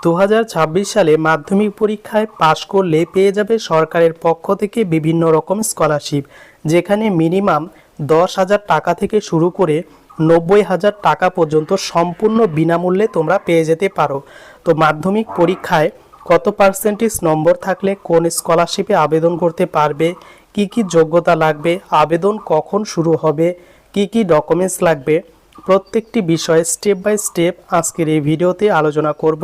2026 সালে মাধ্যমিক পরীক্ষায় পাশ করলে পেয়ে যাবে সরকারের পক্ষ থেকে বিভিন্ন রকম স্কলারশিপ, যেখানে মিনিমাম 10,000 টাকা থেকে শুরু করে 90,000 টাকা পর্যন্ত সম্পূর্ণ বিনামূল্যে তোমরা পেয়ে যেতে পারো। তো মাধ্যমিক পরীক্ষায় কত পার্সেন্টেজ নম্বর থাকলে কোন স্কলারশিপে আবেদন করতে পারবে, কি কি যোগ্যতা লাগবে, আবেদন কখন শুরু হবে, কি কি ডকুমেন্টস লাগবে, প্রত্যেকটি বিষয়ে স্টেপ বাই স্টেপ আজকের এই ভিডিওতে আলোচনা করব।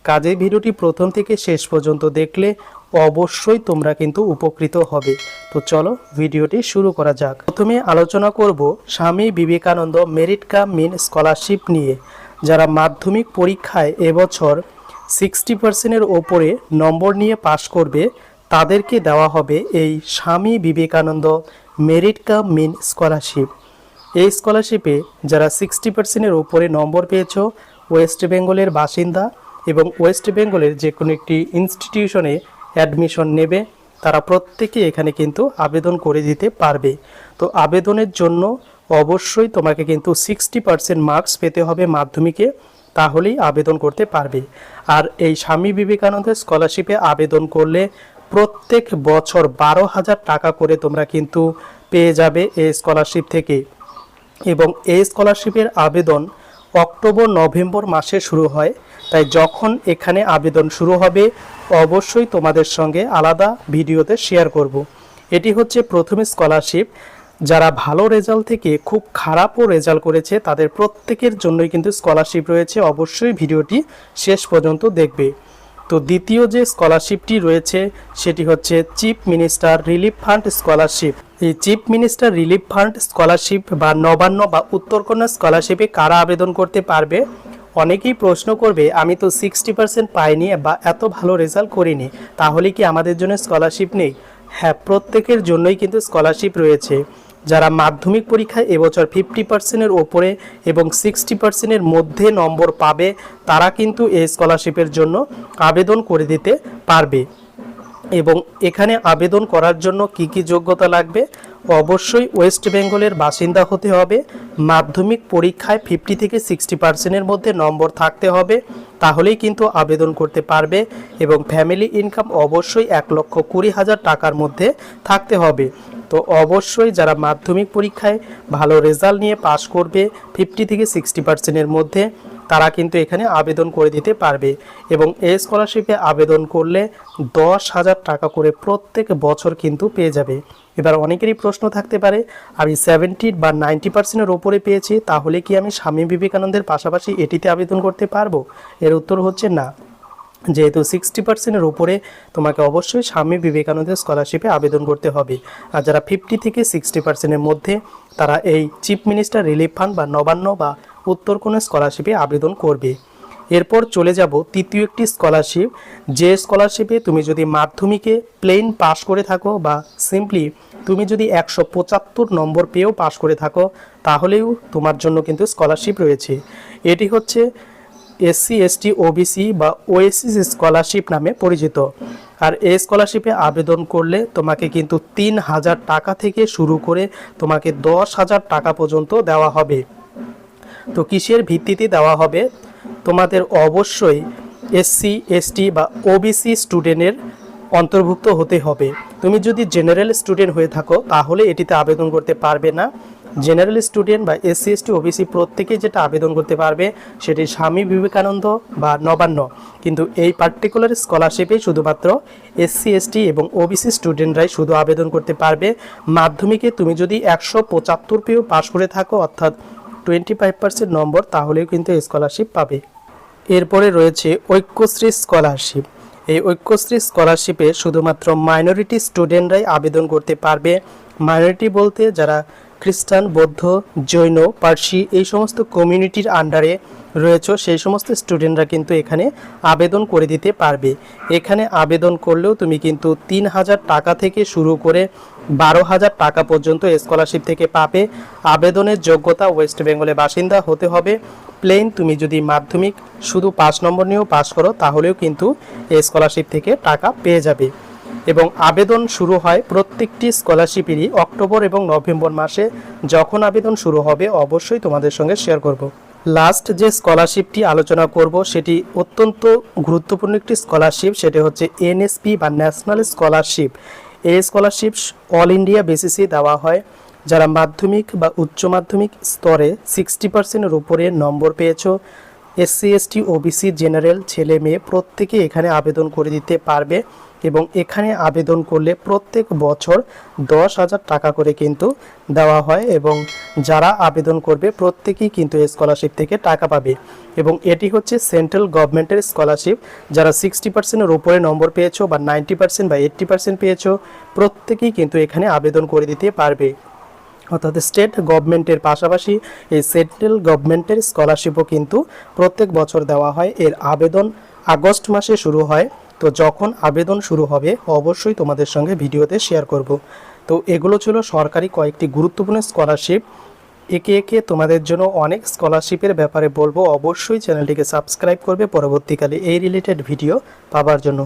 কাজেই ভিডিওটি প্রথম থেকে শেষ পর্যন্ত দেখলে অবশ্যই তোমরা কিন্তু উপকৃত হবে। তো চলো ভিডিওটি শুরু করা যাক। প্রথমে আলোচনা করব Swami Vivekananda merit cum means scholarship নিয়ে। যারা মাধ্যমিক পরীক্ষায় এবছর 60%-এর ওপরে নম্বর নিয়ে পাশ করবে তাদেরকে দেওয়া হবে এই Swami Vivekananda merit cum means scholarship. এই স্কলারশিপে যারা 60%-এর উপরে নম্বর পেয়েছ, ওয়েস্ট বেঙ্গলের বাসিন্দা এবং ওয়েস্ট বেঙ্গলের যে কোনো একটি ইনস্টিটিউশনে অ্যাডমিশন নেবে, তারা প্রত্যেকে এখানে কিন্তু আবেদন করে দিতে পারবে। তো আবেদনের জন্য অবশ্যই তোমাকে কিন্তু 60% মার্কস পেতে হবে মাধ্যমিকে, তাহলেই আবেদন করতে পারবে। আর এই স্বামী বিবেকানন্দের স্কলারশিপে আবেদন করলে প্রত্যেক বছর 12,000 টাকা করে তোমরা কিন্তু পেয়ে যাবে এই স্কলারশিপ থেকে। এবং এই স্কলারশিপের আবেদন অক্টোবর নভেম্বর মাসে শুরু হয়, তাই যখন এখানে আবেদন শুরু হবে অবশ্যই তোমাদের সঙ্গে আলাদা ভিডিওতে শেয়ার করব। এটি হচ্ছে প্রথম স্কলারশিপ। যারা ভালো রেজাল্ট থেকে খুব খারাপও রেজাল্ট করেছে তাদের প্রত্যেকের জন্যই কিন্তু স্কলারশিপ রয়েছে, অবশ্যই ভিডিওটি শেষ পর্যন্ত দেখবে। তো দ্বিতীয় যে স্কলারশিপটি রয়েছে সেটি হচ্ছে chief minister relief fund scholarship. এই chief minister relief fund scholarship বা নবান্ন বা উত্তরকন্যা স্কলারশিপে কারা আবেদন করতে পারবে? অনেকেই প্রশ্ন করবে, আমি তো 60% পাইনি বা এত ভালো রেজাল্ট করিনি, তাহলে কি আমাদের জন্য স্কলারশিপ নেই? হ্যাঁ, প্রত্যেকের জন্যই কিন্তু স্কলারশিপ রয়েছে। যারা মাধ্যমিক পরীক্ষায় এবছর 50%-এর ওপরে এবং 60%-এর মধ্যে নম্বর পাবে তারা কিন্তু এই স্কলারশিপের জন্য আবেদন করে দিতে পারবে। এবং এখানে আবেদন করার জন্য কি কি যোগ্যতা লাগবে? অবশ্যই ওয়েস্ট বেঙ্গলের বাসিন্দা হতে হবে, মাধ্যমিক পরীক্ষায় 50 থেকে 60%-এর মধ্যে নম্বর থাকতে হবে, তাহলেই কিন্তু আবেদন করতে পারবে। এবং ফ্যামিলি ইনকাম অবশ্যই 1,20,000 টাকার মধ্যে থাকতে হবে। তো অবশ্যই যারা মাধ্যমিক পরীক্ষায় ভালো রেজাল্ট নিয়ে পাশ করবে 50 থেকে 60%-এর মধ্যে, তারা কিন্তু এখানে আবেদন করে দিতে পারবে। এবং এই স্কলারশিপে আবেদন করলে 10,000 টাকা করে প্রত্যেক বছর কিন্তু পেয়ে যাবে। এবার অনেকেরই প্রশ্ন থাকতে পারে, আমি 70 বা 90%-এর ওপরে পেয়েছি, তাহলে কি আমি স্বামী বিবেকানন্দের পাশাপাশি এটিতে আবেদন করতে পারবো? এর উত্তর হচ্ছে না। যেহেতু 60%-এর উপরে তোমাকে অবশ্যই স্বামী বিবেকানন্দের স্কলারশিপে আবেদন করতে হবে। আর যারা 50 থেকে 60%-এর মধ্যে, তারা এই চিফ মিনিস্টার রিলিফ ফান্ড বা নবান্ন বা উত্তরকন্যা স্কলারশিপে আবেদন করবে। এরপর চলে যাব তৃতীয় একটি স্কলারশিপ, যে স্কলারশিপে তুমি যদি মাধ্যমিকে প্লেন পাস করে থাকো বা সিম্পলি তুমি যদি 175 নম্বর পেয়েও পাস করে থাকো, তাহলেও তোমার জন্য কিন্তু স্কলারশিপ রয়েছে। এটি হচ্ছে SC ST OBC বা ওএসসি স্কলারশিপ নামে পরিচিত। আর এই স্কলারশিপে আবেদন করলে তোমাকে কিন্তু 3,000 টাকা থেকে শুরু করে তোমাকে 10,000 টাকা পর্যন্ত দেওয়া হবে। তো কিসের ভিত্তিতে দেওয়া হবে? তোমাদের অবশ্যই SC ST বা OBC স্টুডেন্টের অন্তর্ভুক্ত হতে হবে। তুমি যদি জেনারেল স্টুডেন্ট হয়ে থাকো তাহলে এটিতে আবেদন করতে পারবে না। জেনারেল স্টুডেন্ট বা SC ST OBC প্রত্যেকেই যেটা আবেদন করতে পারবে সেটি স্বামী বিবেকানন্দ বা নবান্ন। কিন্তু এই পার্টিকুলার স্কলারশিপে শুধুমাত্র SC ST এবং OBC স্টুডেন্টরাই শুধু আবেদন করতে পারবে। মাধ্যমিকে তুমি যদি 175 পেয়েও পাশ করে থাকো, অর্থাৎ 25% নম্বর, তাহলেও কিন্তু স্কলারশিপ পাবে। এরপরে রয়েছে ঐক্যশ্রী স্কলারশিপ। এই ঐক্যশ্রী স্কলারশিপে শুধুমাত্র মাইনরিটি স্টুডেন্টরাই আবেদন করতে পারবে। মাইনরিটি বলতে যারা খ্রিস্টান, বৌদ্ধ, জৈন, পার্সি এই সমস্ত কমিউনিটির আন্ডারে রয়েছে সেই সমস্ত স্টুডেন্টরা কিন্তু এখানে আবেদন করে দিতে পারবে। এখানে আবেদন করলেও তুমি কিন্তু 3,000 টাকা থেকে শুরু করে 12,000 টাকা পর্যন্ত স্কলারশিপ থেকে পাবে। আবেদনের যোগ্যতা ওয়েস্ট বেঙ্গলের বাসিন্দা হতে হবে। প্লেন তুমি যদি মাধ্যমিক শুধু 5 নম্বর নিয়েও পাস করো তাহলেও কিন্তু এই স্কলারশিপ থেকে টাকা পেয়ে যাবে। এবং আবেদন শুরু হয় প্রত্যেকটি স্কলারশিপেরই অক্টোবর এবং নভেম্বর মাসে। যখন আবেদন শুরু হবে অবশ্যই তোমাদের সঙ্গে শেয়ার করব। লাস্ট যে স্কলারশিপটি আলোচনা করব সেটি অত্যন্ত গুরুত্বপূর্ণ একটি স্কলারশিপ, সেটি হচ্ছে এনএসপি বা ন্যাশনাল স্কলারশিপ। এই স্কলারশিপ অল ইন্ডিয়া বেসিসে দেওয়া হয়। যারা মাধ্যমিক বা উচ্চ মাধ্যমিক স্তরে 60%-এর উপরে নম্বর পেয়েছো, এসসি এসটি ওবিসি জেনারেল ছেলে মেয়ে প্রত্যেকে এখানে আবেদন করে দিতে পারবে এবং এখানে আবেদন করলে প্রত্যেক বছর 10,000 টাকা করে কিন্তু দেওয়া হয় এবং যারা আবেদন করবে প্রত্যেকেই কিন্তু এই স্কলারশিপ থেকে টাকা পাবে এবং এটি হচ্ছে সেন্ট্রাল গভর্নমেন্টের স্কলারশিপ। যারা 60%-এর উপরে নম্বর পেয়েছো বা 90% বা 80% পেয়েছো প্রত্যেকেই কিন্তু এখানে আবেদন করে দিতে পারবে। অর্থাৎ স্টেট গভর্নমেন্টের পাশাপাশি এই সেন্ট্রাল গভর্নমেন্টের স্কলারশিপও কিন্তু প্রত্যেক বছর দেওয়া হয়। এর আবেদন আগস্ট মাসে শুরু হয়। তো যখন আবেদন শুরু হবে অবশ্যই তোমাদের সঙ্গে ভিডিওতে শেয়ার করব। তো এগুলো ছিল সরকারি কয়েকটি গুরুত্বপূর্ণ স্কলারশিপ। একে একে তোমাদের জন্য অনেক স্কলারশিপের ব্যাপারে বলবো, অবশ্যই চ্যানেলটিকে সাবস্ক্রাইব করবে পরবর্তীকালে এই রিলেটেড ভিডিও পাওয়ার জন্য।